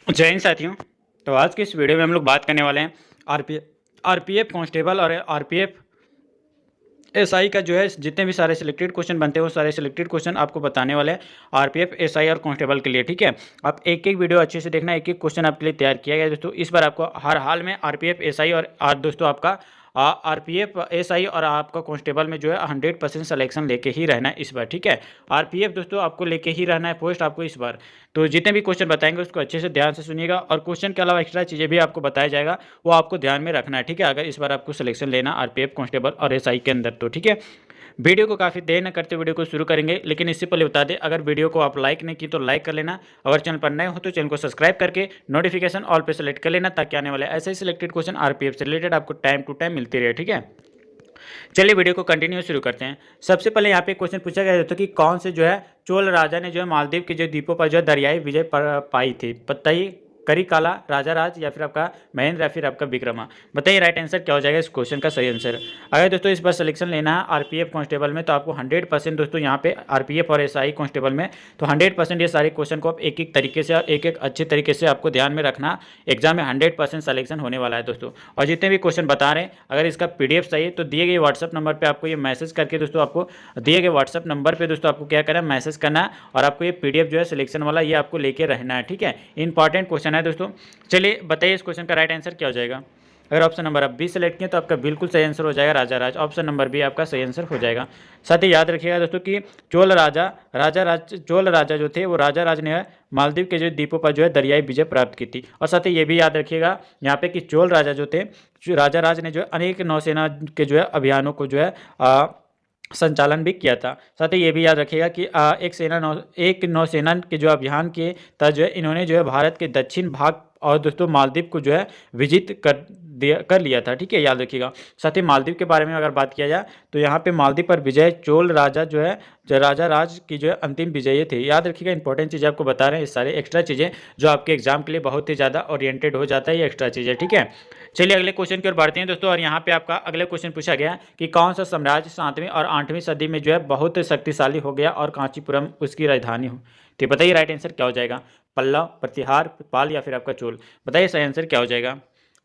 जय हिंद साथियों। तो आज की इस वीडियो में हम लोग बात करने वाले हैं आरपीएफ कांस्टेबल और आरपीएफ एसआई का जो है जितने भी सारे सिलेक्टेड क्वेश्चन बनते हैं वो सारे सिलेक्टेड क्वेश्चन आपको बताने वाले हैं आरपीएफ एसआई और कांस्टेबल के लिए। ठीक है, आप एक एक वीडियो अच्छे से देखना, एक एक क्वेश्चन आपके लिए तैयार किया गया है दोस्तों। इस बार आपको हर हाल में आरपीएफ एसआई और दोस्तों आपका आरपीएफ एसआई और आपका कांस्टेबल में जो है 100% सिलेक्शन लेके ही रहना है इस बार। ठीक है, आरपीएफ दोस्तों आपको लेके ही रहना है पोस्ट आपको इस बार। तो जितने भी क्वेश्चन बताएंगे उसको अच्छे से ध्यान से सुनिएगा और क्वेश्चन के अलावा एक्स्ट्रा चीज़ें भी आपको बताया जाएगा, वो आपको ध्यान में रखना है। ठीक है, अगर इस बार आपको सिलेक्शन लेना आरपीएफ कांस्टेबल और एसआई के अंदर तो ठीक है। वीडियो को काफ़ी देर न करते वीडियो को शुरू करेंगे, लेकिन इससे पहले बता दें अगर वीडियो को आप लाइक नहीं की तो लाइक कर लेना। अगर चैनल पर नए हो तो चैनल को सब्सक्राइब करके नोटिफिकेशन ऑल पे सेलेक्ट कर लेना, ताकि आने वाले ऐसे ही सिलेक्टेड क्वेश्चन आरपीएफ से रिलेटेड आपको टाइम टू टाइम मिलती रहे। ठीक है, चलिए वीडियो को कंटिन्यू शुरू करते हैं। सबसे पहले यहाँ पे क्वेश्चन पूछा गया था कि कौन से जो है चोल राजा ने जो है मालदीव के जो द्वीपों पर जो है दरियाई विजय पाई थी। बताइए, करिकाला, राजा राज या फिर आपका महेंद्र या फिर आपका विक्रमा। बताइए राइट आंसर क्या हो जाएगा इस क्वेश्चन का सही आंसर। अगर दोस्तों इस बार सिलेक्शन लेना है आरपीएफ कांस्टेबल में तो आपको 100% दोस्तों यहाँ पे आरपीएफ और एसआई कांस्टेबल में तो 100% ये सारे क्वेश्चन को आप एक एक तरीके से और एक एक अच्छे तरीके से आपको ध्यान में रखना। एग्जाम में 100% सिलेक्शन होने वाला है दोस्तों। और जितने भी क्वेश्चन बता रहे हैं अगर इसका पीडीएफ चाहिए तो दिए गए व्हाट्सअप नंबर पर आपको ये मैसेज करके दोस्तों आपको दिए गए व्हाट्सअप नंबर पर दोस्तों आपको क्या करना है, मैसेज करना है और आपको ये पीडीएफ जो है सिलेक्शन वाला ये आपको लेके रहना है। ठीक है, इंपॉर्टेंट क्वेश्चन है दोस्तों। चलिए बताइए इस क्वेश्चन का राइट आंसर क्या हो जाएगा। अगर ऑप्शन नंबर आप बी सेलेक्ट किए तो आपका बिल्कुल सही आंसर हो जाएगा राजा राज। ऑप्शन नंबर बी आपका सही आंसर हो जाएगा। साथ ही याद रखिएगा दोस्तों कि चोल राजा जो थे वो राजा राज ने मालदीव के जो द्वीपों पर जो है दरियाई विजय प्राप्त की थी। और साथ ही ये भी याद रखिएगा यहाँ पे कि चोल राजा जो थे राजा राज ने जो है अनेक नौसेना के जो है अभियानों को जो है संचालन भी किया था। साथ ही ये भी याद रखिएगा कि एक नौसेना के जो अभियान के तहत जो है इन्होंने जो है भारत के दक्षिण भाग और दोस्तों मालदीव को जो है विजित कर लिया था। ठीक है, याद रखिएगा। साथ ही मालदीव के बारे में अगर बात किया जाए तो यहाँ पे मालदीव पर विजय चोल राजा जो है राजा राज की जो है अंतिम विजय थे। याद रखिएगा, इंपॉर्टेंट चीज़ें आपको बता रहे हैं, इस सारे एक्स्ट्रा चीज़ें जो आपके एग्जाम के लिए बहुत ही ज़्यादा ओरिएंटेड हो जाता है ये एक्स्ट्रा चीज़ें। ठीक है, चलिए अगले क्वेश्चन की ओर बढ़ते हैं दोस्तों। और यहाँ पे आपका अगले क्वेश्चन पूछा गया कि कौन सा साम्राज्य 7वीं और 8वीं सदी में जो है बहुत शक्तिशाली हो गया और कांचीपुरम उसकी राजधानी हो। तो बताइए राइट आंसर क्या हो जाएगा, पल्लव, प्रतिहार, पाल या फिर आपका चोल। बताइए सही आंसर क्या हो जाएगा।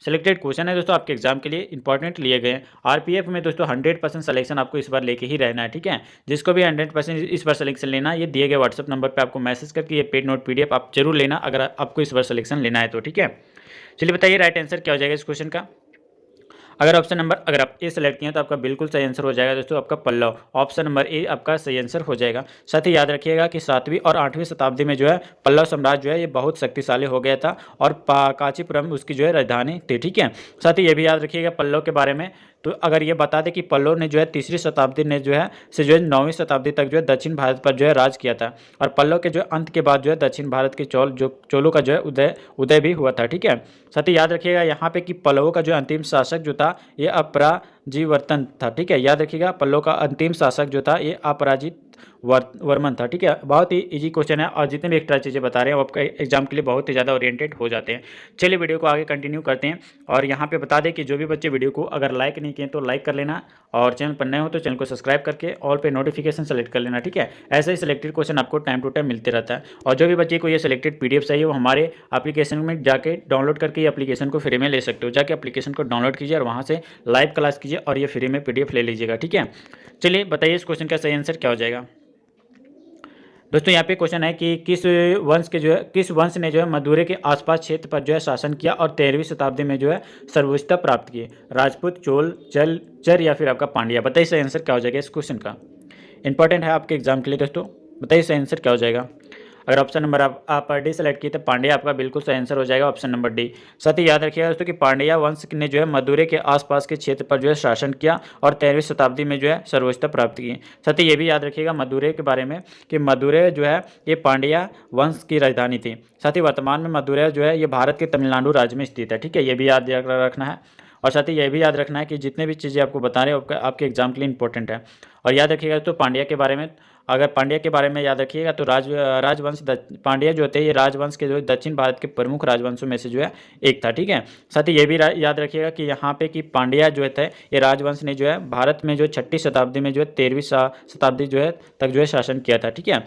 सिलेक्टेड क्वेश्चन है दोस्तों आपके एग्जाम के लिए इंपॉर्टेंट लिए गए हैं। आरपीएफ में दोस्तों 100% सिलेक्शन आपको इस बार लेके ही रहना है। ठीक है, जिसको भी 100% इस बार सिलेक्शन लेना है ये दिए गए व्हाट्सअप नंबर पे आपको मैसेज करके ये पेड नोट पीडीएफ आप जरूर लेना अगर आपको इस बार सिलेक्शन लेना है तो। ठीक है, चलिए बताइए राइट आंसर क्या हो जाएगा इस क्वेश्चन का। अगर आप ए सेलेक्ट किए तो आपका बिल्कुल सही आंसर हो जाएगा दोस्तों आपका पल्लव। ऑप्शन नंबर ए आपका सही आंसर हो जाएगा। साथ ही याद रखिएगा कि 7वीं और 8वीं शताब्दी में जो है पल्लव साम्राज्य जो है ये बहुत शक्तिशाली हो गया था और कांचीपुरम उसकी जो है राजधानी थी। ठीक है, साथ ही ये भी याद रखिएगा पल्लव के बारे में तो अगर ये बता दें कि पल्लव ने जो है 3री शताब्दी ने जो है से जो है 9वीं शताब्दी तक जो है दक्षिण भारत पर जो है राज किया था। और पल्लव के जो है अंत के बाद जो है दक्षिण भारत के चोलों का जो है उदय भी हुआ था। ठीक है, साथ ही याद रखिएगा यहाँ पे कि पल्लवों का जो अंतिम शासक जो था ये अपराजिवर्तन था। ठीक है, याद रखिएगा पल्लव का अंतिम शासक जो था ये अपराजित वर्मन था। ठीक है, बहुत ही इजी क्वेश्चन है और जितने भी एक्स्ट्रा चीज़ें बता रहे हैं वो आपका एग्जाम के लिए बहुत ही ज़्यादा ओरिएंटेड हो जाते हैं। चलिए वीडियो को आगे कंटिन्यू करते हैं। और यहाँ पे बता दें कि जो भी बच्चे वीडियो को अगर लाइक नहीं किए तो लाइक कर लेना और चैनल पर नए हो तो चैनल को सब्सक्राइब करके ऑल पे नोटिफिकेशन सेलेक्ट कर लेना। ठीक है, ऐसे ही सिलेक्टेड क्वेश्चन आपको टाइम टू टाइम मिलते रहता है। और जो भी बच्चे को ये सिलेक्टेड पीडीएफ चाहिए वो हमारे एप्लीकेशन में जाके डाउनलोड करके ये एप्लीकेशन को फ्री में ले सकते हो। जाके एप्लीकेशन को डाउनलोड कीजिए और वहाँ से लाइव क्लास कीजिए और ये फ्री में पीडीएफ ले लीजिएगा। ठीक है, चलिए बताइए इस क्वेश्चन का सही आंसर क्या हो जाएगा। दोस्तों यहाँ पे क्वेश्चन है कि किस वंश ने जो है मदुरै के आसपास क्षेत्र पर जो है शासन किया और 13वीं शताब्दी में जो है सर्वोच्चता प्राप्त की। राजपूत, चोल, चर या फिर आपका पांड्या। बताइए सही आंसर क्या हो जाएगा इस क्वेश्चन का। इंपॉर्टेंट है आपके एग्जाम के लिए दोस्तों। बताइए सही आंसर क्या हो जाएगा। अगर ऑप्शन नंबर आप डी सेलेक्ट किए तो पांड्या आपका बिल्कुल सही आंसर हो जाएगा, ऑप्शन नंबर डी। साथ ही याद रखिएगा दोस्तों कि पांड्या वंश ने जो है मदुरै के आसपास के क्षेत्र पर जो है शासन किया और 13वीं शताब्दी में जो है सर्वोच्चता प्राप्त की। साथ ही ये भी याद रखिएगा मदुरै के बारे में कि मदुरै जो है ये पांड्या वंश की राजधानी थी। साथ ही वर्तमान में मदुरै जो है ये भारत के तमिलनाडु राज्य में स्थित है। ठीक है, ये भी याद रखना है। और साथ ही यह भी याद रखना है कि जितने भी चीज़ें आपको बता रहे हैं आपके एग्जाम के लिए इंपॉर्टेंट है। और याद रखिएगा तो पांड्या के बारे में अगर पांड्या के बारे में याद रखिएगा तो राजवंश पांड्या जो थे ये राजवंश के जो दक्षिण भारत के प्रमुख राजवंशों में से जो है एक था। ठीक है, साथ ही ये भी याद रखिएगा कि यहाँ पे कि पांड्या जो थे ये राजवंश ने जो है भारत में जो 6ठी शताब्दी में जो है 13वीं शताब्दी जो है तक जो है शासन किया था। ठीक है,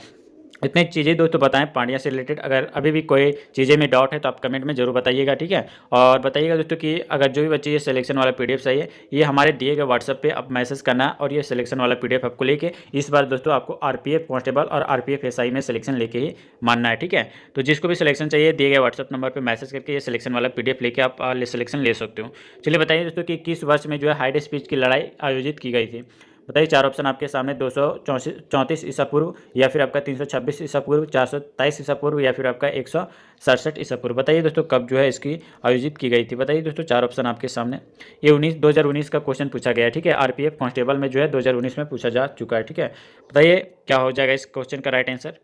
इतनी चीज़ें दोस्तों बताएं पांड्या से रिलेटेड। अगर अभी भी कोई चीज़ें में डाउट है तो आप कमेंट में जरूर बताइएगा, ठीक है। और बताइएगा दोस्तों कि अगर जो भी बच्चे ये सिलेक्शन वाला पीडीएफ चाहिए, ये हमारे दिए गए व्हाट्सएप पे आप मैसेज करना, और ये सिलेक्शन वाला पीडीएफ आपको लेके इस बार दोस्तों आपको आरपीएफ कांस्टेबल और आरपीएफ एसआई में सिलेक्शन लेके ही मानना है, ठीक है। तो जिसको भी सिलेक्शन चाहिए दिए गए व्हाट्सएप नंबर पर मैसेज करके ये सिलेक्शन वाला पीडीएफ लेके आप सिलेक्शन ले सकते हो। चलिए बताइए दोस्तों कि किस वर्ष में जो है हाइड स्पीच की लड़ाई आयोजित की गई थी। बताइए, चार ऑप्शन आपके सामने, 234 ईसा पूर्व, या फिर आपका 326 ईसा पूर्व, 423 ईसा पूर्व, या फिर आपका 167 ईसा पूर्व। बताइए दोस्तों कब जो है इसकी आयोजित की गई थी। बताइए दोस्तों, चार ऑप्शन आपके सामने। ये 2019 का क्वेश्चन पूछा गया है, ठीक है। आरपीएफ कांस्टेबल में जो है 2019 में पूछा जा चुका है, ठीक है। बताइए क्या हो जाएगा इस क्वेश्चन का राइट आंसर।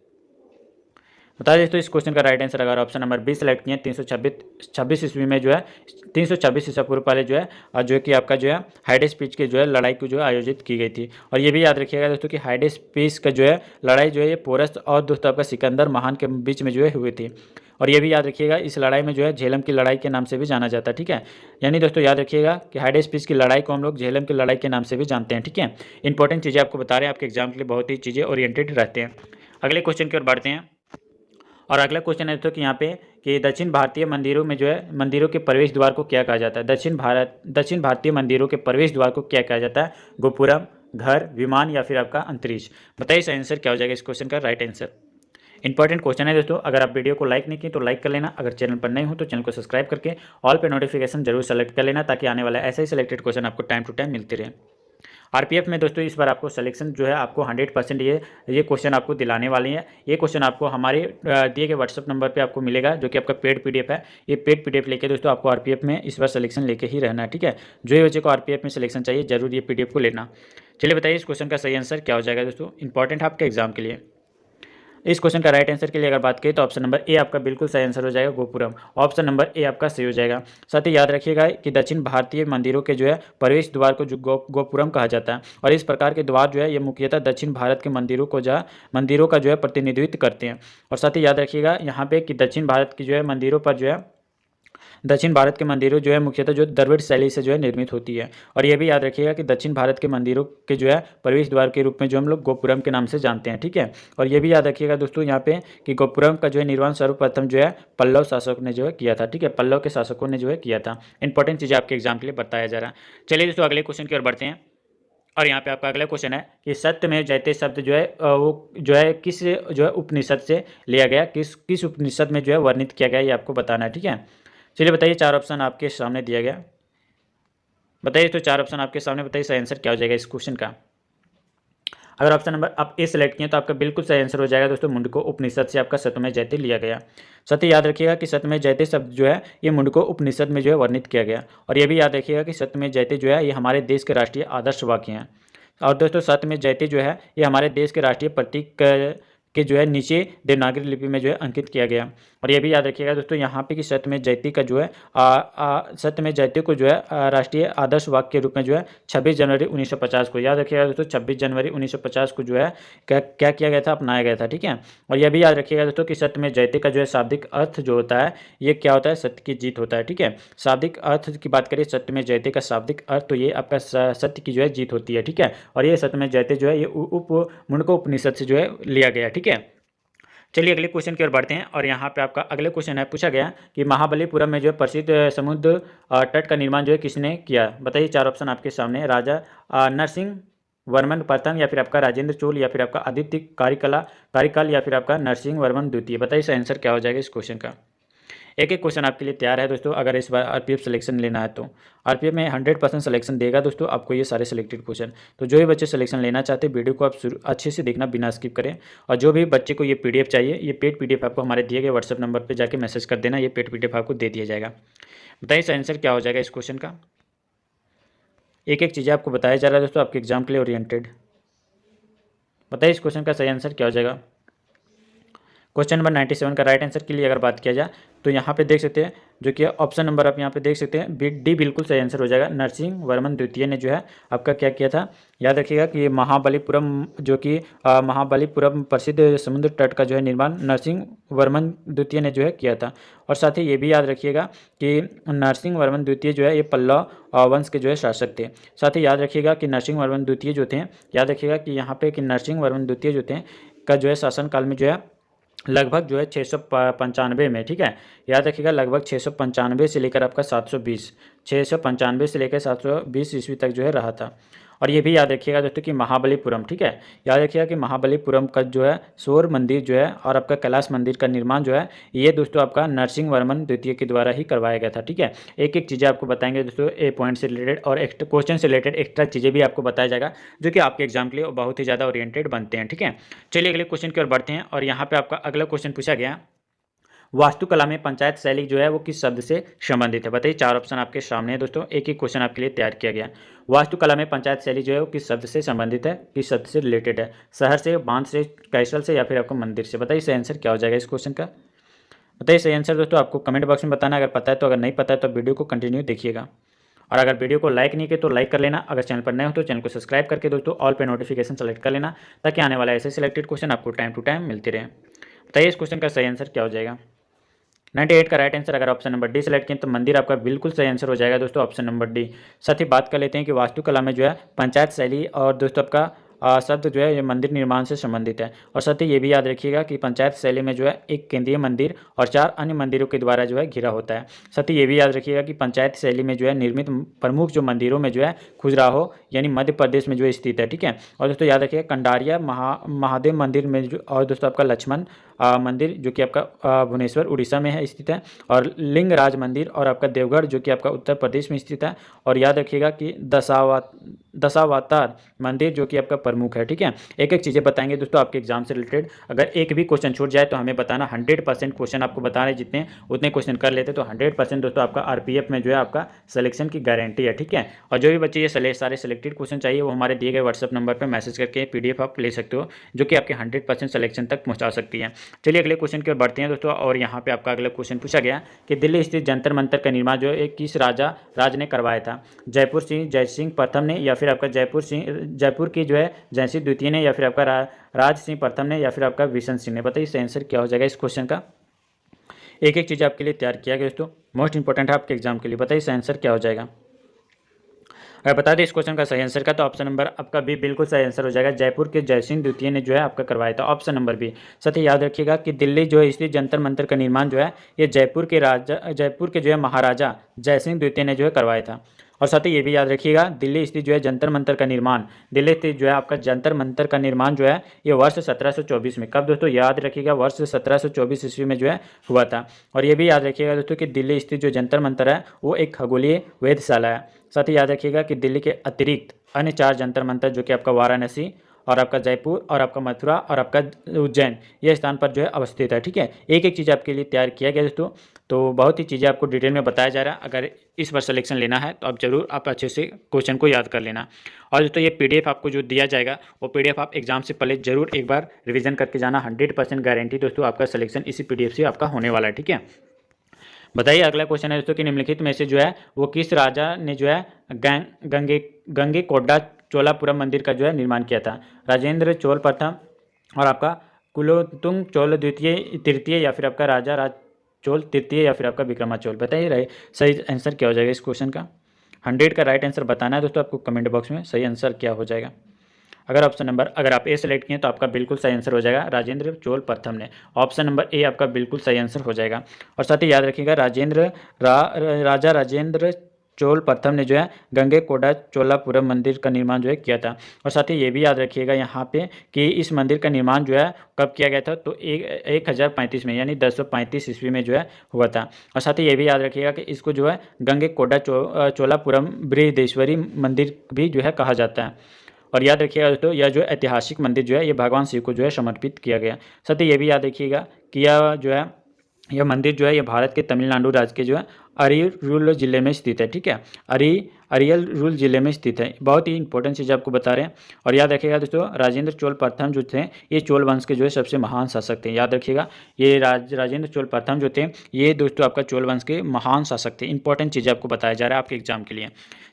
बता दें तो इस क्वेश्चन का राइट आंसर अगर ऑप्शन नंबर 20 सेलेक्ट किए, 326 ईस्वी में जो है 326 ईसा पूर्व पहले जो है जो कि आपका जो है हाइड स्पीच की जो है लड़ाई को जो है आयोजित की गई थी। और ये भी याद रखिएगा दोस्तों कि हाइड स्पीच का जो है लड़ाई जो है ये पोरस और दोस्तों आपका सिकंदर महान के बीच में जो है हुई थी। और ये भी याद रखिएगा इस लड़ाई में जो है झेलम की लड़ाई के नाम से भी जाना जाता है, ठीक है। यानी दोस्तों याद रखिएगा कि हाइड स्पीच की लड़ाई को हम लोग झेलम की लड़ाई के नाम से भी जानते हैं, ठीक है। इंपॉर्टेंट चीज़ें आपको बता रहे हैं, आपके एग्जाम के लिए बहुत ही चीज़ें ओरिएंटेड रहते हैं। अगले क्वेश्चन की ओर बढ़ते हैं। और अगला क्वेश्चन है तो कि यहाँ पे कि दक्षिण भारतीय मंदिरों में जो है मंदिरों के प्रवेश द्वार को क्या कहा जाता है। दक्षिण भारतीय मंदिरों के प्रवेश द्वार को क्या कहा जाता है। गोपुरम, घर, विमान, या फिर आपका अंतरिक्ष। बताइए इसका आंसर क्या हो जाएगा इस क्वेश्चन का राइट आंसर। इंपॉर्टेंट क्वेश्चन है दोस्तों। अगर आप वीडियो को लाइक नहीं किए तो लाइक कर लेना। अगर चैनल पर नए हो तो चैनल को सब्सक्राइब करके ऑल पे नोटिफिकेशन जरूर सेलेक्ट कर लेना, ताकि आने वाला ऐसे ही सिलेक्टेड क्वेश्चन आपको टाइम टू टाइम मिलते रहे। आरपीएफ में दोस्तों इस बार आपको सिलेक्शन जो है आपको 100% ये क्वेश्चन आपको दिलाने वाली है। ये क्वेश्चन आपको हमारे दिए गए व्हाट्सअप नंबर पे आपको मिलेगा, जो कि आपका पेड पीडीएफ है। ये पेड पीडीएफ लेके दोस्तों आपको आरपीएफ में इस बार सिलेक्शन लेके ही रहना है, ठीक है। जो ही बच्चे को आरपीएफ में सिलेक्शन चाहिए जरूर ये पीडीएफ को लेना। चलिए बताइए इस क्वेश्चन का सही आंसर क्या हो जाएगा दोस्तों। इंपॉर्टेंट है आपके एग्जाम के लिए। इस क्वेश्चन का राइट आंसर के लिए अगर बात करें तो ऑप्शन नंबर ए आपका बिल्कुल सही आंसर हो जाएगा, गोपुरम। ऑप्शन नंबर ए आपका सही हो जाएगा। साथ ही याद रखिएगा कि दक्षिण भारतीय मंदिरों के जो है प्रवेश द्वार को जो गोपुरम कहा जाता है। और इस प्रकार के द्वार जो है ये मुख्यतः दक्षिण भारत के मंदिरों का जो है प्रतिनिधित्व करते हैं। और साथ ही याद रखिएगा यहाँ पे कि दक्षिण भारत की जो है मंदिरों पर जो है दक्षिण भारत के मंदिरों जो है मुख्यतः जो द्रविड़ शैली से जो है निर्मित होती है। और ये भी याद रखिएगा कि दक्षिण भारत के मंदिरों के जो है प्रवेश द्वार के रूप में जो हम लोग गोपुरम के नाम से जानते हैं, ठीक है। और ये भी याद रखिएगा दोस्तों यहाँ पे कि गोपुरम का जो है निर्माण सर्वप्रथम जो है पल्लव शासक ने जो है किया था, ठीक है। पल्लव के शासकों ने जो है किया था। इंपॉर्टेंट चीज़ आपके एग्जाम के लिए बताया जा रहा है। चलिए दोस्तों अगले क्वेश्चन की ओर बढ़ते हैं। और यहाँ पे आपका अगला क्वेश्चन है कि सत्य में जयते शब्द जो है वो जो है किस जो है उपनिषद से लिया गया, किस उपनिषद में जो है वर्णित किया गया, ये आपको बताना है, ठीक है। चलिए बताइए, चार ऑप्शन आपके सामने दिया गया। बताइए तो चार ऑप्शन आपके सामने, बताइए सही आंसर क्या हो जाएगा इस क्वेश्चन का। अगर ऑप्शन नंबर आप ए सेलेक्ट किए तो आपका बिल्कुल सही आंसर हो जाएगा दोस्तों, मुंडको उपनिषद से आपका सत्यमेव जयते लिया गया। साथ ही याद रखिएगा कि सत्यमेव जयते शब्द जो है ये मुंडको उपनिषद में जो है वर्णित किया गया। और ये भी याद रखिएगा कि सत्यमेव जयते जो है ये हमारे देश के राष्ट्रीय आदर्श वाक्य हैं। और दोस्तों सत्यमेव जयते जो है ये हमारे देश के राष्ट्रीय प्रतीक के जो है नीचे देवनागरी लिपि में जो है अंकित किया गया। और ये भी याद रखिएगा दोस्तों यहाँ पे कि सत्यमेव जयते का जो है सत्यमेव जयते को जो है राष्ट्रीय आदर्श वाक्य के रूप में जो है 26 जनवरी 1950 को, याद रखिएगा दोस्तों 26 जनवरी 1950 को जो है क्या किया गया था, अपनाया गया था, ठीक है। और यह भी याद रखिएगा दोस्तों कि सत्यमेव जयते का जो है शाब्दिक अर्थ जो होता है ये क्या होता है, सत्य की जीत होता है, ठीक है। शाब्दिक अर्थ की बात करें सत्यमेव जयते का शाब्दिक अर्थ तो ये आपका सत्य की जो है जीत होती है, ठीक है। और ये सत्यमेव जयते जो है ये मुंडको उपनिषद से जो है लिया गया, ठीक है। चलिए अगले क्वेश्चन की ओर बढ़ते हैं। और यहाँ पे आपका अगले क्वेश्चन है, पूछा गया कि महाबलीपुरम में जो है प्रसिद्ध समुद्र तट का निर्माण जो है किसने किया। बताइए चार ऑप्शन आपके सामने, राजा नरसिंह वर्मन प्रथम, या फिर आपका राजेंद्र चोल, या फिर आपका आदित्य कारिकाल, या फिर आपका नरसिंह वर्मन द्वितीय। बताइए इसका आंसर क्या हो जाएगा इस क्वेश्चन का। एक एक क्वेश्चन आपके लिए तैयार है दोस्तों। अगर इस बार आरपीएफ सिलेक्शन लेना है तो आरपीएफ में 100% सिलेक्शन देगा दोस्तों आपको ये सारे सिलेक्टेड क्वेश्चन। तो जो भी बच्चे सिलेक्शन लेना चाहते हैं वीडियो को आप अच्छे से देखना बिना स्किप करें। और जो भी बच्चे को ये पीडीएफ चाहिए, ये पेड पीडीएफ आपको हमारे दिए गए व्हाट्सएप नंबर पर जाके मैसेज कर देना, ये पेड पीडीएफ आपको दे दिया जाएगा। बताइए इसका आंसर क्या हो जाएगा इस क्वेश्चन का। एक एक चीज़ें आपको बताया जा रहा है दोस्तों आपके एग्जाम के लिए ओरिएंटेड। बताइए इस क्वेश्चन का सही आंसर क्या हो जाएगा। क्वेश्चन नंबर 97 का राइट आंसर के लिए अगर बात किया जाए तो यहाँ पे देख सकते हैं जो कि ऑप्शन नंबर आप यहाँ पे देख सकते हैं डी बिल्कुल सही आंसर हो जाएगा। नरसिंह वर्मन द्वितीय ने जो है आपका क्या किया था, याद रखिएगा कि ये महाबलीपुरम जो कि महाबलीपुरम प्रसिद्ध समुद्र तट का जो है निर्माण नरसिंह वर्मन द्वितीय ने जो है किया था। और साथ ही ये भी याद रखिएगा कि नरसिंह वर्मन द्वितीय जो है ये पल्लव वंश के जो है शासक थे। साथ ही याद रखिएगा कि नरसिंह वर्मन द्वितीय जो थे, याद रखिएगा कि यहाँ पे कि नरसिंह वर्मन द्वितीय जो थे का जो है शासनकाल में जो है लगभग जो है 695 में, ठीक है, याद रखिएगा, लगभग 695 से लेकर आपका 720, 695 से लेकर 720 ईस्वी तक जो है रहा था। और ये भी याद रखिएगा दोस्तों कि महाबलीपुरम, ठीक है, याद रखिएगा कि महाबलीपुरम का जो है सूर्य मंदिर जो है और आपका कैलाश मंदिर का निर्माण जो है ये दोस्तों आपका नरसिंह वर्मन द्वितीय के द्वारा ही करवाया गया था, ठीक है। एक एक चीज़ें आपको बताएंगे दोस्तों, ए पॉइंट से रिलेटेड और एक्स्ट्रा क्वेश्चन से रिलेटेड एक्स्ट्रा चीज़ें भी आपको बताया जाएगा जो कि आपके एग्जाम के लिए बहुत ही ज़्यादा ओरिएंटेड बनते हैं, ठीक है। चलिए अगले क्वेश्चन की ओर बढ़ते हैं और यहाँ पे आपका अगला क्वेश्चन पूछा गया, वास्तुकला में पंचायत शैली जो है वो किस शब्द से संबंधित है। बताइए, 4 ऑप्शन आपके सामने है दोस्तों, एक एक क्वेश्चन आपके लिए तैयार किया गया। वास्तुकला में पंचायत शैली जो है वो किस शब्द से संबंधित है, किस शब्द से रिलेटेड है, शहर से, बांध से, कैसल से या फिर आपको मंदिर से। बताइए सही आंसर क्या हो जाएगा इस क्वेश्चन का। बताइए सही आंसर दोस्तों, आपको कमेंट बॉक्स में बताना अगर पता है तो, अगर नहीं पता है तो वीडियो को कंटिन्यू देखिएगा। और अगर वीडियो को लाइक नहीं किया तो लाइक कर लेना, अगर चैनल पर नए हो तो चैनल को सब्सक्राइब करके दोस्तों ऑल पे नोटिफिकेशन सेलेक्ट कर लेना, ताकि आने वाला ऐसे सिलेक्टेड क्वेश्चन आपको टाइम टू टाइम मिलते रहे। बताइए इस क्वेश्चन का सही आंसर क्या हो जाएगा। 98 का राइट आंसर अगर ऑप्शन नंबर डी सेलेक्ट किए तो मंदिर आपका बिल्कुल सही आंसर हो जाएगा दोस्तों, ऑप्शन नंबर डी। साथ ही बात कर लेते हैं कि वास्तुकला में जो है पंचायत शैली और दोस्तों आपका शब्द जो है ये मंदिर निर्माण से संबंधित है। और साथ ही ये भी याद रखिएगा कि पंचायत शैली में जो है एक केंद्रीय मंदिर और 4 अन्य मंदिरों के द्वारा जो है घिरा होता है। साथ ही ये भी याद रखिएगा कि पंचायत शैली में जो है निर्मित प्रमुख जो मंदिरों में जो है खजुराहो यानी मध्य प्रदेश में जो स्थित है, ठीक है। और दोस्तों याद रखिएगा कंडारिया महादेव मंदिर में जो, और दोस्तों आपका लक्ष्मण मंदिर जो कि आपका भुवनेश्वर उड़ीसा में है स्थित है, और लिंगराज मंदिर और आपका देवगढ़ जो कि आपका उत्तर प्रदेश में स्थित है। और याद रखिएगा कि दशावतार मंदिर जो कि आपका प्रमुख है, ठीक है। एक एक चीज़ें बताएंगे दोस्तों आपके एग्जाम से रिलेटेड, अगर एक भी क्वेश्चन छूट जाए तो हमें बताना। 100% क्वेश्चन आपको बता रहे जितने उतने क्वेश्चन कर लेते तो 100% दोस्तों आपका आरपीएफ में जो है आपका सिलेक्शन की गारंटी है, ठीक है। और जो भी बच्चे ये सारे सिलेक्टेड क्वेश्चन चाहिए वो हमारे दिए गए व्हाट्सअप नंबर पर मैसेज करके पीडीएफ आप ले सकते हो, जो कि आपके 100% सिलेक्शन तक पहुँचा सकती है। चलिए अगले क्वेश्चन की ओर बढ़ते हैं दोस्तों, और यहाँ पे आपका अगला क्वेश्चन पूछा गया कि दिल्ली स्थित जंतर मंतर का निर्माण जो है किस राज ने करवाया था। जय सिंह प्रथम ने, या फिर आपका जयपुर की जो है जयसिंह द्वितीय ने, या फिर आपका राज सिंह प्रथम ने, या फिर आपका बिशन सिंह ने। बताइए इसका आंसर क्या हो जाएगा इस क्वेश्चन का। एक एक चीज़ आपके लिए तैयार किया गया दोस्तों, मोस्ट इंपॉर्टेंट है आपके एग्जाम के लिए। बताइए इसका आंसर क्या हो जाएगा। अगर बता दें इस क्वेश्चन का सही आंसर का तो ऑप्शन नंबर आपका बी बिल्कुल सही आंसर हो जाएगा। जयपुर के जयसिंह द्वितीय ने जो है आपका करवाया था, ऑप्शन नंबर बी। साथ ही याद रखिएगा कि दिल्ली जो है इसलिए जंतर मंतर का निर्माण जो है ये जयपुर के जो है महाराजा जयसिंह द्वितीय ने जो है करवाया था। और साथ ही ये भी याद रखिएगा दिल्ली स्थित जो है जंतर मंतर का निर्माण, दिल्ली स्थित जो है आपका जंतर मंतर का निर्माण जो है ये वर्ष 1724 में, कब दोस्तों याद रखिएगा, वर्ष 1724 ईस्वी में जो है हुआ था। और ये भी याद रखिएगा दोस्तों कि दिल्ली स्थित जो जंतर मंतर है वो एक खगोलीय वेधशाला है। साथ ही याद रखिएगा कि दिल्ली के अतिरिक्त अन्य 4 जंतर मंतर जो कि आपका वाराणसी और आपका जयपुर और आपका मथुरा और आपका उज्जैन ये स्थान पर जो है अवस्थित है, ठीक है। एक एक चीज़ आपके लिए तैयार किया गया दोस्तों, तो बहुत ही चीज़ें आपको डिटेल में बताया जा रहा है। अगर इस बार सिलेक्शन लेना है तो आप जरूर आप अच्छे से क्वेश्चन को याद कर लेना। और दोस्तों ये पीडीएफ आपको जो दिया जाएगा वो पीडीएफ आप एग्जाम से पहले जरूर एक बार रिविजन करके जाना। 100% गारंटी दोस्तों आपका सिलेक्शन इसी पीडीएफ से आपका होने वाला है, ठीक है। बताइए अगला क्वेश्चन है दोस्तों कि निम्नलिखित में से जो है वो किस राजा ने जो है गंगे कोड्डा चोलापुरम मंदिर का जो है निर्माण किया था। राजेंद्र चोल प्रथम और आपका कुलोत्तुंग चोल तृतीय, या फिर आपका राजा राज चोल तृतीय, या फिर आपका विक्रमा चोल। बताइए रहे सही आंसर क्या हो जाएगा इस क्वेश्चन का। 100 का राइट आंसर बताना है दोस्तों आपको कमेंट बॉक्स में सही आंसर क्या हो जाएगा। अगर आप ए सेलेक्ट किए तो आपका बिल्कुल सही आंसर हो जाएगा राजेंद्र चोल प्रथम ने, ऑप्शन नंबर ए आपका बिल्कुल सही आंसर हो जाएगा। और साथ ही याद रखिएगा राजा राजेंद्र चोल प्रथम ने जो है गंगे कोडा चोलापुरम मंदिर का निर्माण जो है किया था। और साथ ही ये भी याद रखिएगा यहाँ पे कि इस मंदिर का निर्माण जो है कब किया गया था, तो 1035 में यानी 1035 ईस्वी में जो है हुआ था। और साथ ही ये भी याद रखिएगा कि इसको जो है गंगे कोडा चोलापुरम बृहदेश्वरी मंदिर भी जो है कहा जाता है। और याद रखिएगा दोस्तों यह जो ऐतिहासिक मंदिर जो है ये भगवान शिव को जो है समर्पित किया गया। साथ ही ये भी याद रखिएगा कि यह मंदिर जो है ये भारत के तमिलनाडु राज्य के जो है अरियल जिले में स्थित है, ठीक है। अरियल जिले में स्थित है। बहुत ही इंपॉर्टेंट चीज़ आपको बता रहे हैं। और याद रखिएगा दोस्तों राजेंद्र चोल प्रथम जो थे ये चोल वंश के जो है सबसे महान शासक थे। याद रखिएगा ये राजेंद्र चोल प्रथम जो थे ये दोस्तों आपका चोल वंश के महान शासक थे। इंपॉर्टेंट चीज़ें आपको बताया जा रहा है आपके एग्जाम के लिए।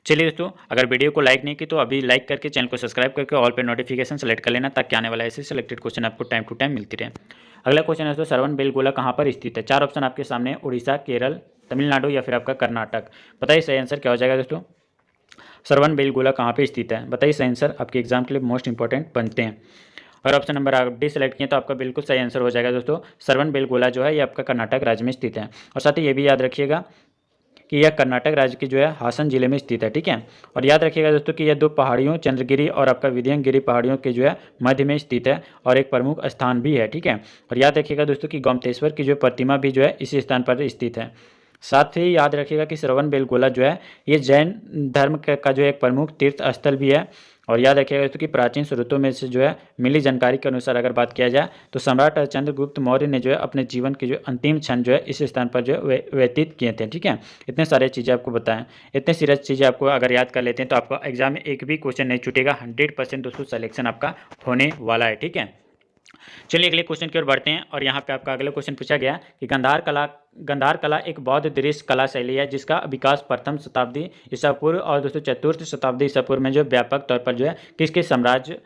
चलिए दोस्तों अगर वीडियो को लाइक नहीं की तो अभी लाइक करके चैनल को सब्सक्राइब करके ऑल पे नोटिफिकेशन सेलेक्ट कर लेना, ताकि आने वाला ऐसे सिलेक्टेड क्वेश्चन आपको टाइम टू टाइम मिलती रहे। अगला क्वेश्चन है दोस्तों श्रवण बेलगोला कहाँ पर स्थित है। 4 ऑप्शन आपके सामने, उड़ीसा, केरल, तमिलनाडु, या फिर आपका कर्नाटक। बताइए सही आंसर क्या हो जाएगा दोस्तों। श्रवण बेलगोला कहाँ पे स्थित है, बताइए सही आंसर आपके एग्जाम के लिए मोस्ट इंपॉर्टेंट बनते हैं। और ऑप्शन नंबर आप डी सेलेक्ट किए तो आपका बिल्कुल सही आंसर हो जाएगा दोस्तों। श्रवणबेलगोला जो है ये आपका कर्नाटक राज्य में स्थित है। और साथ ही ये भी याद रखिएगा कि यह कर्नाटक राज्य की जो है हासन जिले में स्थित है, ठीक है। और याद रखिएगा दोस्तों कि यह दो पहाड़ियों चंद्रगिरी और आपका विंध्यगिरी पहाड़ियों के जो है मध्य में स्थित है और एक प्रमुख स्थान भी है, ठीक है। और याद रखिएगा दोस्तों कि गोमतेश्वर की जो प्रतिमा भी जो है इसी स्थान पर स्थित है। साथ ही याद रखिएगा कि श्रवणबेलगोला जो है ये जैन धर्म का जो एक प्रमुख तीर्थ स्थल भी है। और याद रखिएगा दोस्तों कि प्राचीन स्रोतों में से जो है मिली जानकारी के अनुसार अगर बात किया जाए तो सम्राट चंद्रगुप्त मौर्य ने जो है अपने जीवन की जो अंतिम क्षण जो है इस स्थान पर जो है व्यतीत किए थे, ठीक है। इतने सारे चीज़ें आपको बताएं, इतने सीरियस चीज़ें आपको अगर याद कर लेते हैं तो आपका एग्जाम में एक भी क्वेश्चन नहीं छूटेगा। 100% दोस्तों सिलेक्शन आपका होने वाला है, ठीक है। चलिए अगले क्वेश्चन की ओर बढ़ते हैं। और यहाँ पे आपका अगला क्वेश्चन पूछा गया कि गंधार कला एक बौद्ध दृश्य कला शैली है जिसका विकास प्रथम शताब्दी ईसा पूर्व और दोस्तों चतुर्थ शताब्दी ईसा पूर्व में जो व्यापक तौर पर जो है किसके साम्राज्य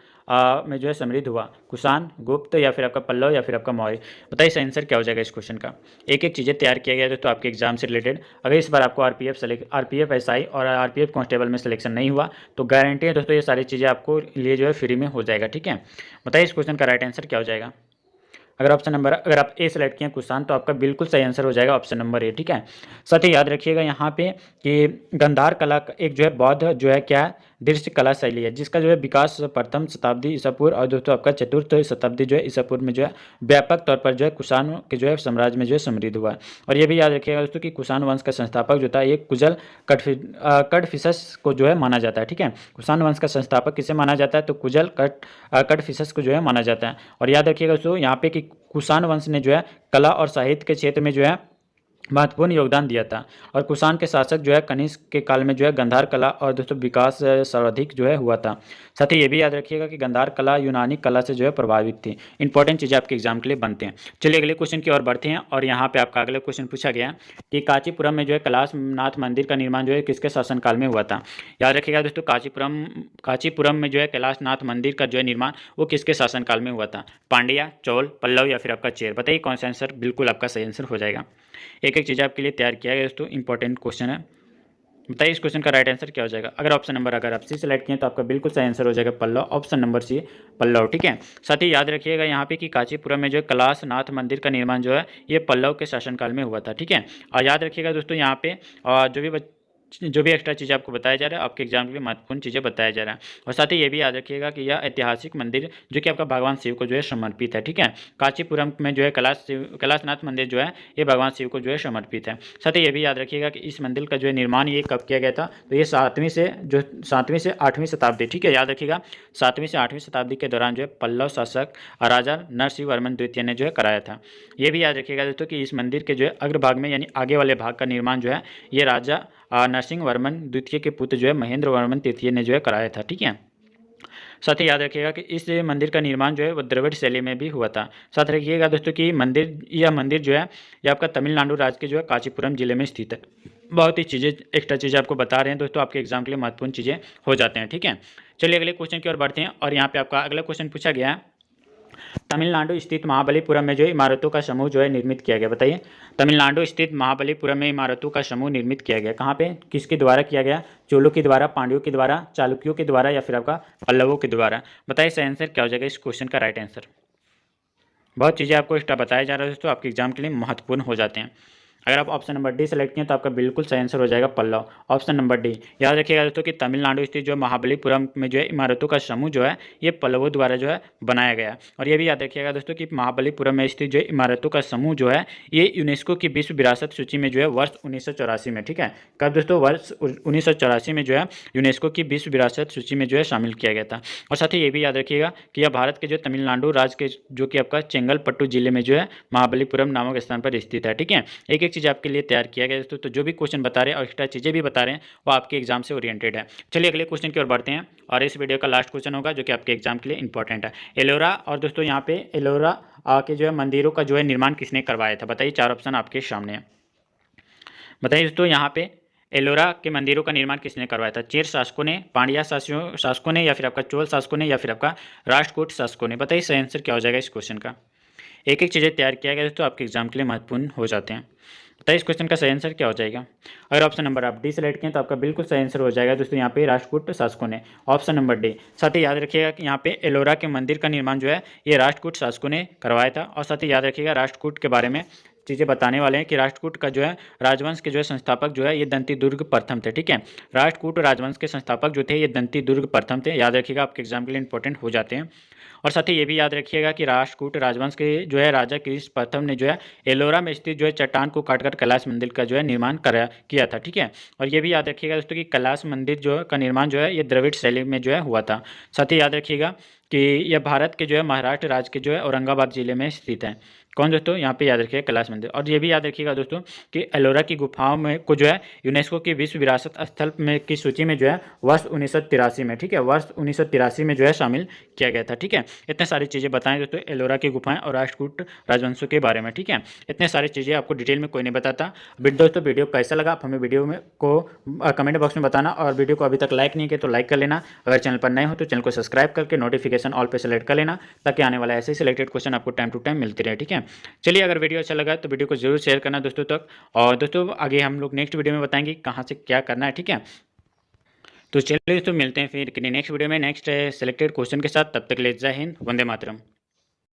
में जो है समृद्ध हुआ, कुषाण, गुप्त या फिर आपका पल्लव या फिर आपका मौर्य। बताइए इसका आंसर क्या हो जाएगा इस क्वेश्चन का। एक एक चीज़ें तैयार किया गया दोस्तों आपके एग्जाम से रिलेटेड। अगर इस बार आपको आरपीएफ एसआई और आरपीएफ कांस्टेबल में सिलेक्शन नहीं हुआ तो गारंटी है दोस्तों ये सारी चीज़ें आपको लिए जो है फ्री में हो जाएगा, ठीक है। बताइए इस क्वेश्चन का राइट आंसर क्या हो जाएगा। अगर आप ए सेलेक्ट किए कुषाण तो आपका बिल्कुल सही आंसर हो जाएगा ऑप्शन नंबर ए, ठीक है। साथ ही याद रखिएगा यहाँ पे कि गंधार कला एक जो है बौद्ध जो है क्या दृश्य कला शैली है जिसका जो है विकास प्रथम शताब्दी ईसा पूर्व और दोस्तों आपका चतुर्थ शताब्दी जो है ईसा पूर्व में जो है व्यापक तौर पर जो है कुषाण के जो है साम्राज्य में जो है समृद्ध हुआ है। और ये भी याद रखिएगा दोस्तों कि कुषाण वंश का संस्थापक जो था ये कुजल कडफिसस को जो है माना जाता है, ठीक है। कुषाण वंश का संस्थापक किसे माना जाता है तो कुजल कडफिसस को जो है माना जाता है। और याद रखिएगा दोस्तों यहाँ पे कि कुषाण वंश ने जो है कला और साहित्य के क्षेत्र में जो है महत्वपूर्ण योगदान दिया था। और कुषाण के शासक जो है कनिष्क के काल में जो है गंधार कला और दोस्तों विकास सर्वाधिक जो है हुआ था। साथ ही ये भी याद रखिएगा कि गंधार कला यूनानी कला से जो है प्रभावित थी। इंपॉर्टेंट चीज़ें आपके एग्जाम के लिए बनते हैं। चलिए अगले क्वेश्चन की ओर बढ़ते हैं। और यहाँ पे आपका अगला क्वेश्चन पूछा गया कि कांचीपुरम में जो है कैलाशनाथ मंदिर का निर्माण जो है किसके शासनकाल में हुआ था। याद रखिएगा दोस्तों कांचीपुरम में जो है कैलाशनाथ मंदिर का जो है निर्माण वो किसके शासनकाल में हुआ था, पांड्या, चोल, पल्लव या फिर आपका चेर। बताइए कौन सा आंसर बिल्कुल आपका सही आंसर हो जाएगा। एक एक चीज़ आपके लिए तैयार किया गया दोस्तों, इंपॉर्टेंट क्वेश्चन है। बताइए इस क्वेश्चन का राइट आंसर क्या हो जाएगा। अगर आप सी सेलेक्ट किए तो आपका बिल्कुल सही आंसर हो जाएगा Pallav, option number C Pallav, ठीक है। साथ ही याद रखिएगा यहाँ पे कि कांचीपुरम में जो है कैलाशनाथ मंदिर का निर्माण जो है ये पल्लव के शासनकाल में हुआ था, ठीक है। और याद रखिएगा दोस्तों यहाँ पे जो भी एक्स्ट्रा चीज़ें आपको बताया जा रहा है आपके एग्जाम के लिए महत्वपूर्ण चीज़ें बताया जा रहा है। और साथ ही ये भी याद रखिएगा कि यह ऐतिहासिक मंदिर जो कि आपका भगवान शिव को जो है समर्पित है, ठीक है। कांचीपुरम में जो है कैलाशनाथ मंदिर जो है ये भगवान शिव को जो है समर्पित है। साथ ही ये भी याद रखिएगा कि इस मंदिर का जो है निर्माण ये कब किया गया था तो ये 7वीं से 8वीं शताब्दी, ठीक है। याद रखिएगा 7वीं से 8वीं शताब्दी के दौरान जो है पल्लव शासक राजा नरसिंह वर्मन द्वितीय ने जो है कराया था। ये भी याद रखिएगा दोस्तों कि इस मंदिर के जो है अग्रभाग में यानी आगे वाले भाग का निर्माण जो है ये राजा नरसिंह वर्मन द्वितीय के पुत्र जो है महेंद्र वर्मन तृतीय ने जो है कराया था, ठीक है। साथ ही याद रखिएगा कि इस मंदिर का निर्माण जो है वो द्रविड़ शैली में भी हुआ था। साथ रखिएगा दोस्तों कि यह मंदिर जो है ये आपका तमिलनाडु राज्य के जो है कांचीपुरम जिले में स्थित है। बहुत ही एक्स्ट्रा चीज़ें आपको बता रहे हैं दोस्तों, आपके एग्जाम के लिए महत्वपूर्ण चीज़ें हो जाते हैं, ठीक है। चलिए अगले क्वेश्चन की ओर बढ़ते हैं। और यहाँ पे आपका अगला क्वेश्चन पूछा गया है तमिलनाडु स्थित महाबलीपुरम में जो इमारतों का समूह जो है निर्मित किया गया। बताइए तमिलनाडु स्थित महाबलीपुरम में इमारतों का समूह निर्मित किया गया कहाँ पे, किसके द्वारा किया गया, चोलों के द्वारा, पांड्यों के द्वारा, चालुक्यों के द्वारा या फिर आपका पल्लवों के द्वारा। बताइए इसका आंसर क्या हो जाएगा इस क्वेश्चन का राइट आंसर। बहुत चीज़ें आपको एक्स्ट्रा बताया जा रहा है दोस्तों, आपके एग्जाम के लिए महत्वपूर्ण हो जाते हैं। अगर आप ऑप्शन नंबर डी सेलेक्ट किए तो आपका बिल्कुल सही आंसर हो जाएगा पल्लव, ऑप्शन नंबर डी। याद रखिएगा दोस्तों कि तमिलनाडु स्थित जो महाबलीपुरम में जो है इमारतों का समूह जो है ये पल्लवों द्वारा जो है बनाया गया। और ये भी याद रखिएगा दोस्तों कि महाबलीपुरम में स्थित जो इमारतों का समूह जो है ये यूनेस्को की विश्व विरासत सूची में जो है वर्ष 1984 में, ठीक है। कब दोस्तों, वर्ष 1984 में जो है यूनेस्को की विश्व विरासत सूची में जो है शामिल किया गया था। और साथ ही ये भी याद रखिएगा कि यह भारत के जो तमिलनाडु राज्य के जो कि आपका चेंगलपट्टू जिले में जो है महाबलीपुरम नामक स्थान पर स्थित है, ठीक है। एक एक चीज़ आपके लिए तैयार किया गया दोस्तों, तो जो भी क्वेश्चन बता रहे हैं और एक्स्ट्रा चीज़ें भी बता रहे हैं वो आपके एग्जाम से ओरिएंटेड है। चलिए अगले क्वेश्चन की ओर बढ़ते हैं। और इस वीडियो का लास्ट क्वेश्चन होगा जो कि आपके एग्जाम के लिए इंपॉर्टेंट है। एलोरा, और दोस्तों यहाँ पे एलोरा के जो है मंदिरों का जो है निर्माण किसने करवाया था। बताइए, 4 ऑप्शन आपके सामने है। बताइए दोस्तों यहाँ पे एलोरा के मंदिरों का निर्माण किसने करवाया था। चेर शासकों ने, पांड्या शासकों ने या फिर आपका चोल शासकों ने या फिर आपका राष्ट्रकूट शासकों ने। बताइए सही आंसर क्या हो जाएगा इस क्वेश्चन का। एक एक चीज़ें तैयार किया गया दोस्तों, आपके एग्जाम के लिए महत्वपूर्ण हो जाते हैं। बताइए इस क्वेश्चन का सही आंसर क्या हो जाएगा। अगर ऑप्शन नंबर आप डी सेलेक्ट करें तो आपका बिल्कुल सही आंसर हो जाएगा दोस्तों, यहाँ पे राष्ट्रकूट शासकों ने, ऑप्शन नंबर डी। साथ ही याद रखिएगा कि यहाँ पे एलोरा के मंदिर का निर्माण जो है ये राष्ट्रकूट शासकों ने करवाया था। और साथ ही याद रखिएगा राष्ट्रकूट के बारे में चीज़ें बताने वाले हैं कि राष्ट्रकूट का जो है राजवंश के जो है संस्थापक जो है ये दंती दुर्ग प्रथम थे। ठीक है, राष्ट्रकूट राजवंश के संस्थापक जो थे ये दंती दुर्ग प्रथम थे। याद रखिएगा, आपके एग्जाम के लिए इंपॉर्टेंट हो जाते हैं। और साथ ही ये भी याद रखिएगा कि राष्ट्रकूट राजवंश के जो है राजा कृष्ण प्रथम ने जो है एलोरा में स्थित जो है चट्टान को काटकर कैलाश मंदिर का जो है निर्माण किया था। ठीक है, और ये भी याद रखिएगा दोस्तों कि कैलाश मंदिर जो का निर्माण जो है ये द्रविड़ शैली में जो है हुआ था। साथ ही याद रखिएगा कि यह भारत के जो है महाराष्ट्र राज्य के जो है औरंगाबाद जिले में स्थित है। कौन दोस्तों, यहाँ पे याद रखिएगा कैलाश मंदिर। और ये भी याद रखिएगा दोस्तों कि एलोरा की गुफाओं में को जो है यूनेस्को की विश्व विरासत स्थल में की सूची में जो है वर्ष 1983 में, ठीक है, वर्ष 1983 में जो है शामिल किया गया था। ठीक है, इतने सारी चीज़ें बताएं दोस्तों एलोरा की गुफाएं और राष्ट्रकूट राजवंशों के बारे में। ठीक है, इतने सारी चीज़ें आपको डिटेल में कोई नहीं बताता। दोस्तों वीडियो कैसा लगा आप हमें वीडियो में को कमेंट बॉक्स में बताना, और वीडियो को अभी तक लाइक नहीं किया तो लाइक कर लेना। अगर चैनल पर नए हो तो चैनल को सब्सक्राइब करके नोटिफिकेशन ऑल पे सेलेक्ट कर लेना, ताकि आने वाला ऐसे सिलेक्टेड क्वेश्चन आपको टाइम टू टाइम मिलते रहे। ठीक है, चलिए अगर वीडियो अच्छा लगा तो वीडियो को जरूर शेयर करना दोस्तों तक। और दोस्तों आगे हम लोग नेक्स्ट वीडियो में बताएंगे कहाँ से क्या करना है। ठीक है, तो चलिए दोस्तों मिलते हैं फिर नेक्स्ट वीडियो में नेक्स्ट सिलेक्टेड क्वेश्चन के साथ। तब तक ले जय हिंद, वंदे मातरम।